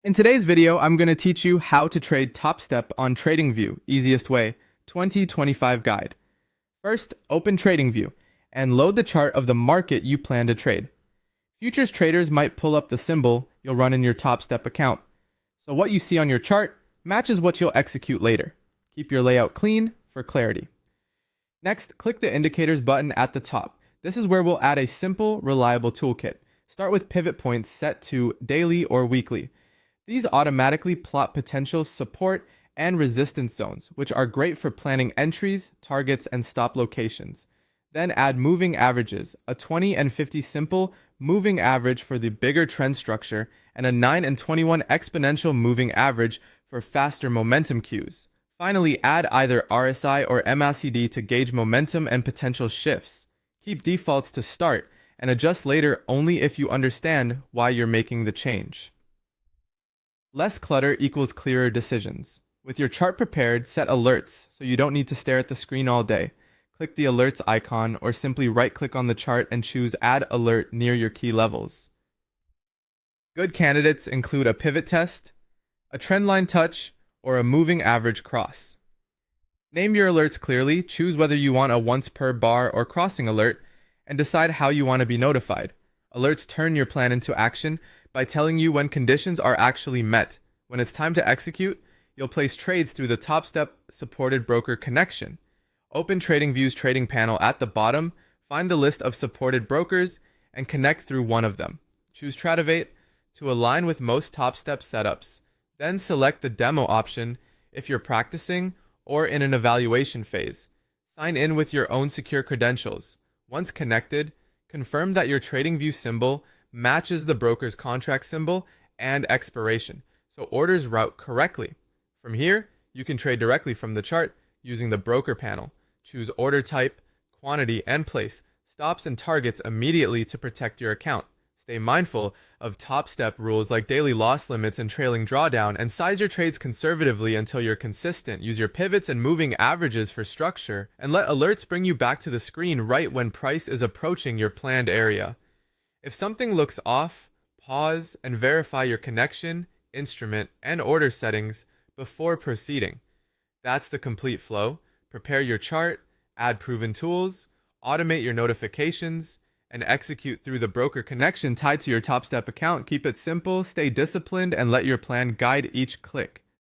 In today's video, I'm going to teach you how to trade Topstep on Tradingview, easiest way, 2025 guide. First, open Tradingview and load the chart of the market you plan to trade. Futures traders might pull up the symbol you'll run in your Topstep account. So what you see on your chart matches what you'll execute later. Keep your layout clean for clarity. Next, click the indicators button at the top. This is where we'll add a simple, reliable toolkit. Start with pivot points set to daily or weekly. These automatically plot potential support and resistance zones, which are great for planning entries, targets, and stop locations. Then add moving averages, a 20 and 50 simple moving average for the bigger trend structure, and a 9 and 21 exponential moving average for faster momentum cues. Finally, add either RSI or MACD to gauge momentum and potential shifts. Keep defaults to start, and adjust later only if you understand why you're making the change. Less clutter equals clearer decisions. With your chart prepared, set alerts so you don't need to stare at the screen all day. Click the alerts icon or simply right-click on the chart and choose Add Alert near your key levels. Good candidates include a pivot test, a trendline touch, or a moving average cross. Name your alerts clearly, choose whether you want a once per bar or crossing alert, and decide how you want to be notified. Alerts turn your plan into action by telling you when conditions are actually met. When it's time to execute, you'll place trades through the Topstep supported broker connection. Open Tradingview's trading panel at the bottom, find the list of supported brokers, and connect through one of them. Choose Tradivate to align with most Topstep setups. Then select the demo option if you're practicing or in an evaluation phase. Sign in with your own secure credentials. Once connected, confirm that your Tradingview symbol matches the broker's contract symbol and expiration, so orders route correctly. From here, you can trade directly from the chart using the broker panel. Choose order type, quantity, and place stops and targets immediately to protect your account. Stay mindful of Topstep rules like daily loss limits and trailing drawdown, and size your trades conservatively until you're consistent. Use your pivots and moving averages for structure, and let alerts bring you back to the screen right when price is approaching your planned area. If something looks off, pause and verify your connection, instrument, and order settings before proceeding. That's the complete flow. Prepare your chart, add proven tools, automate your notifications, and execute through the broker connection tied to your Topstep account. Keep it simple, stay disciplined, and let your plan guide each click.